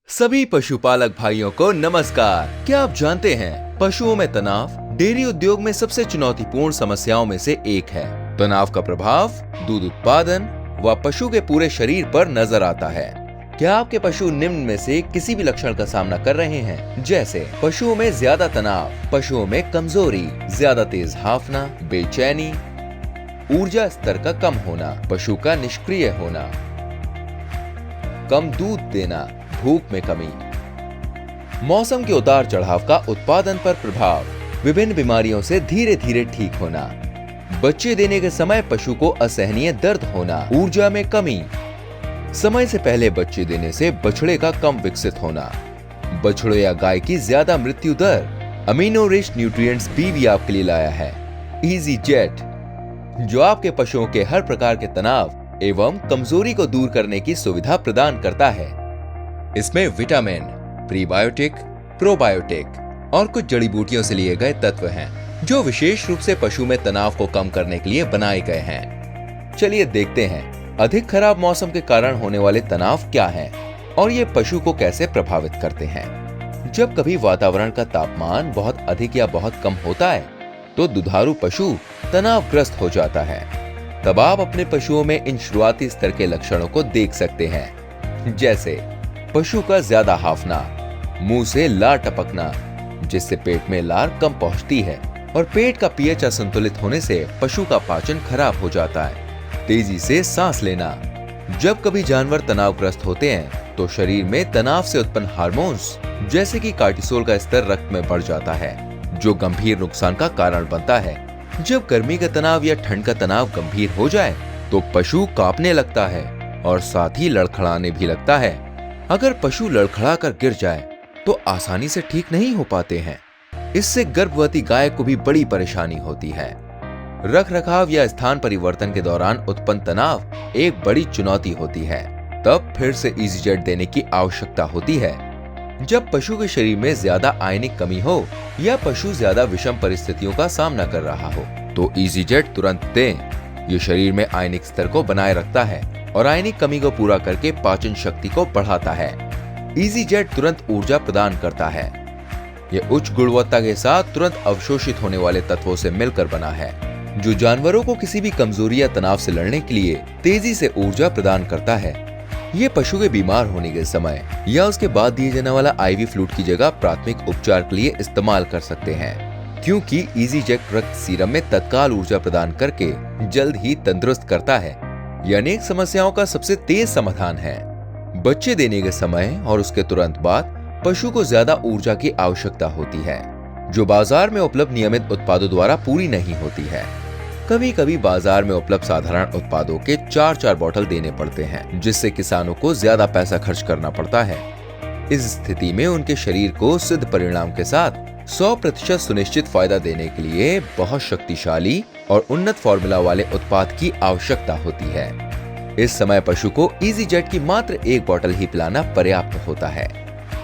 सभी पशुपालक भाइयों को नमस्कार। क्या आप जानते हैं पशुओं में तनाव डेयरी उद्योग में सबसे चुनौतीपूर्ण समस्याओं में से एक है। तनाव का प्रभाव दूध उत्पादन व पशु के पूरे शरीर पर नजर आता है। क्या आपके पशु निम्न में से किसी भी लक्षण का सामना कर रहे हैं, जैसे पशुओं में ज्यादा तनाव, पशुओं में कमजोरी, ज्यादा तेज हांफना, बेचैनी, ऊर्जा स्तर का कम होना, पशु का निष्क्रिय होना, कम दूध देना, भूख में कमी, मौसम के उतार चढ़ाव का उत्पादन पर प्रभाव, विभिन्न बीमारियों से धीरे धीरे ठीक होना, बच्चे देने के समय पशु को असहनीय दर्द होना, ऊर्जा में कमी, समय से पहले बच्चे देने से बछड़े का कम विकसित होना, बछड़े या गाय की ज्यादा मृत्यु दर। अमीनो रिच न्यूट्रिएंट्स भी आपके लिए लाया है इजी जेट, जो आपके पशुओं के हर प्रकार के तनाव एवं कमजोरी को दूर करने की सुविधा प्रदान करता है। इसमें विटामिन, प्रीबायोटिक, प्रोबायोटिक और कुछ जड़ी बूटियों से लिए गए तत्व हैं, जो विशेष रूप से पशु में तनाव को कम करने के लिए बनाए गए हैं। चलिए देखते हैं अधिक खराब मौसम के कारण होने वाले तनाव क्या हैं और ये पशु को कैसे प्रभावित करते हैं। जब कभी वातावरण का तापमान बहुत अधिक या बहुत कम होता है तो दुधारू पशु तनावग्रस्त हो जाता है। तब आप अपने पशुओं में इन शुरुआती स्तर के लक्षणों को देख सकते हैं, जैसे पशु का ज्यादा हांफना, मुंह से लार टपकना जिससे पेट में लार कम पहुंचती है और पेट का पीएच असंतुलित होने से पशु का पाचन खराब हो जाता है, तेजी से सांस लेना। जब कभी जानवर तनावग्रस्त होते हैं तो शरीर में तनाव से उत्पन्न हार्मोन्स जैसे कि कार्टिसोल का स्तर रक्त में बढ़ जाता है, जो गंभीर नुकसान का कारण बनता है। जब गर्मी का तनाव या ठंड का तनाव गंभीर हो जाए तो पशु कांपने लगता है और साथ ही लड़खड़ाने भी लगता है। अगर पशु लड़खड़ा कर गिर जाए तो आसानी से ठीक नहीं हो पाते हैं। इससे गर्भवती गाय को भी बड़ी परेशानी होती है। रख रखाव या स्थान परिवर्तन के दौरान उत्पन्न तनाव एक बड़ी चुनौती होती है। तब फिर से इजी जेट देने की आवश्यकता होती है। जब पशु के शरीर में ज्यादा आयनिक कमी हो या पशु ज्यादा विषम परिस्थितियों का सामना कर रहा हो तो इजी जेट तुरंत दें। ये शरीर में आयनिक स्तर को बनाए रखता है और आयनिक कमी को पूरा करके पाचन शक्ति को बढ़ाता है। इजी जेट तुरंत ऊर्जा प्रदान करता है। यह उच्च गुणवत्ता के साथ तुरंत अवशोषित होने वाले तत्वों से मिलकर बना है, जो जानवरों को किसी भी कमजोरी या तनाव से लड़ने के लिए तेजी से ऊर्जा प्रदान करता है। ये पशु के बीमार होने के समय या उसके बाद दिए जाने वाला आईवी फ्लूइड की जगह प्राथमिक उपचार के लिए इस्तेमाल कर सकते हैं, क्योंकि इजी जेट रक्त सीरम में तत्काल ऊर्जा प्रदान करके जल्द ही तंदुरुस्त करता है। ये अनेक समस्याओं का सबसे तेज समाधान है। बच्चे देने के समय और उसके तुरंत बाद पशु को ज्यादा ऊर्जा की आवश्यकता होती है, जो बाजार में उपलब्ध नियमित उत्पादों द्वारा पूरी नहीं होती है। कभी कभी बाजार में उपलब्ध साधारण उत्पादों के 4-4 बोतल देने पड़ते हैं, जिससे किसानों को ज्यादा पैसा खर्च करना पड़ता है। इस स्थिति में उनके शरीर को सिद्ध परिणाम के साथ 100% सुनिश्चित फायदा देने के लिए बहुत शक्तिशाली और उन्नत फॉर्मूला वाले उत्पाद की आवश्यकता होती है। इस समय पशु को इजी जेट की मात्र 1 बोतल ही पिलाना पर्याप्त होता है।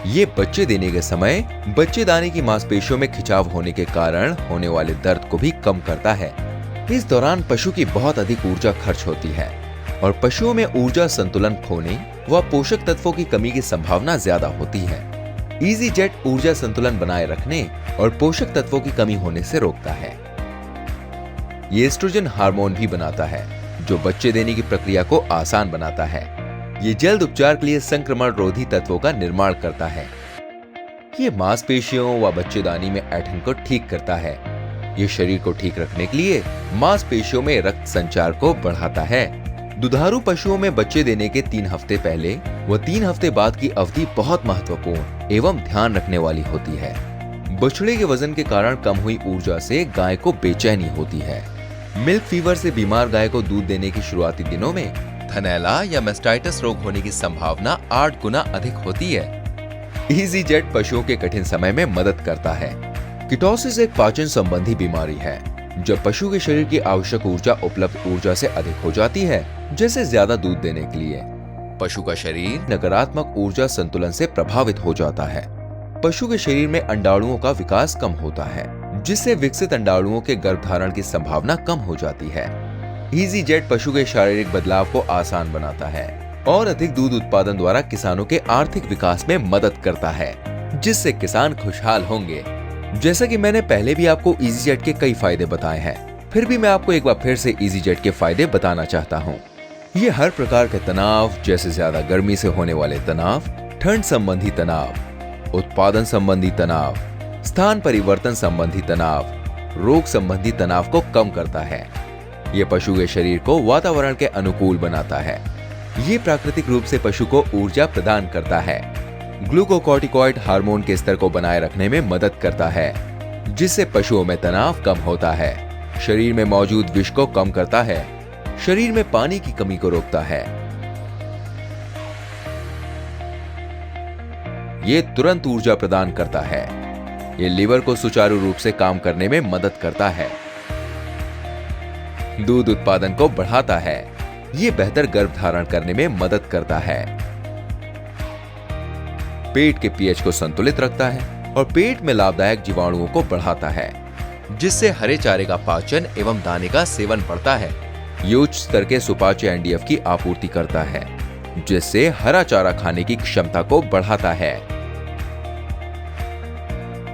ये बच्चे देने के समय बच्चेदानी की मांसपेशियों में खिंचाव होने के कारण होने वाले दर्द को भी कम करता है। इस दौरान पशु की बहुत अधिक ऊर्जा खर्च होती है और पशुओं में ऊर्जा संतुलन खोने व पोषक तत्वों की कमी की संभावना ज्यादा होती है। इजी जेट ऊर्जा संतुलन बनाए रखने और पोषक तत्वों की कमी होने से रोकता है। ये एस्ट्रोजन हार्मोन भी बनाता है, जो बच्चे देने की प्रक्रिया को आसान बनाता है। ये जल्द उपचार के लिए संक्रमण रोधी तत्वों का निर्माण करता है। ये मांसपेशियों व बच्चेदानी में ऐंठन को ठीक करता है। ये शरीर को ठीक रखने के लिए मांसपेशियों में रक्त संचार को बढ़ाता है। दुधारू पशुओं में बच्चे देने के 3 हफ्ते पहले व 3 हफ्ते बाद की अवधि बहुत महत्वपूर्ण एवं ध्यान रखने वाली होती है। बछड़े के वजन के कारण कम हुई ऊर्जा से गाय को बेचैनी होती है। मिल्क फीवर से बीमार गाय को दूध देने के शुरुआती दिनों में थनैला या मेस्टाइटिस रोग होने की संभावना 8 गुना अधिक होती है। इजी जेट पशुओं के कठिन समय में मदद करता है। कीटोसिस एक पाचन संबंधी बीमारी है। जब पशु के शरीर की आवश्यक ऊर्जा उपलब्ध ऊर्जा से अधिक हो जाती है, जैसे ज्यादा दूध देने के लिए, पशु का शरीर नकारात्मक ऊर्जा संतुलन से प्रभावित हो जाता है। पशु के शरीर में अंडाणुओं का विकास कम होता है, जिससे विकसित अंडाणुओं के गर्भधारण की संभावना कम हो जाती है। इजी जेट पशु के शारीरिक बदलाव को आसान बनाता है। और अधिक दूध उत्पादन द्वारा किसानों के आर्थिक विकास में मदद करता है, जिससे किसान खुशहाल होंगे। जैसा कि मैंने पहले भी आपको इजीजेट के कई फायदे बताए हैं, फिर भी मैं आपको एक बार फिर से इजीजेट के फायदे बताना चाहता हूँ। ये हर प्रकार के तनाव, जैसे ज्यादा गर्मी से होने वाले तनाव, ठंड संबंधी तनाव, उत्पादन संबंधी तनाव, स्थान परिवर्तन संबंधी तनाव, रोग संबंधी तनाव को कम करता है। ये पशु के शरीर को वातावरण के अनुकूल बनाता है। ये प्राकृतिक रूप से पशु को ऊर्जा प्रदान करता है। ग्लूकोकॉर्टिकॉइड हार्मोन के स्तर को बनाए रखने में मदद करता है, जिससे पशुओं में तनाव कम होता है। शरीर में मौजूद विष को कम करता है। शरीर में पानी की कमी को रोकता है। ये तुरंत ऊर्जा प्रदान करता है। ये लीवर को सुचारू रूप से काम करने में मदद करता है। दूध उत्पादन को बढ़ाता है। ये बेहतर गर्भ धारण करने में मदद करता है। पेट के पीएच को संतुलित रखता है और पेट में लाभदायक जीवाणुओं को बढ़ाता है, जिससे हरे चारे का पाचन एवं दाने का सेवन बढ़ता है। ये उच्च स्तर के सुपाच्य एनडीएफ की आपूर्ति करता है, जिससे हरा चारा खाने की क्षमता को बढ़ाता है।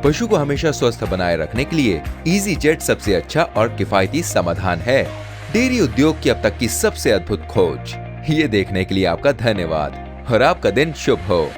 पशु को हमेशा स्वस्थ बनाए रखने के लिए इजीजेट सबसे अच्छा और किफायती समाधान है। डेयरी उद्योग की अब तक की सबसे अद्भुत खोज। ये देखने के लिए आपका धन्यवाद और आपका दिन शुभ हो।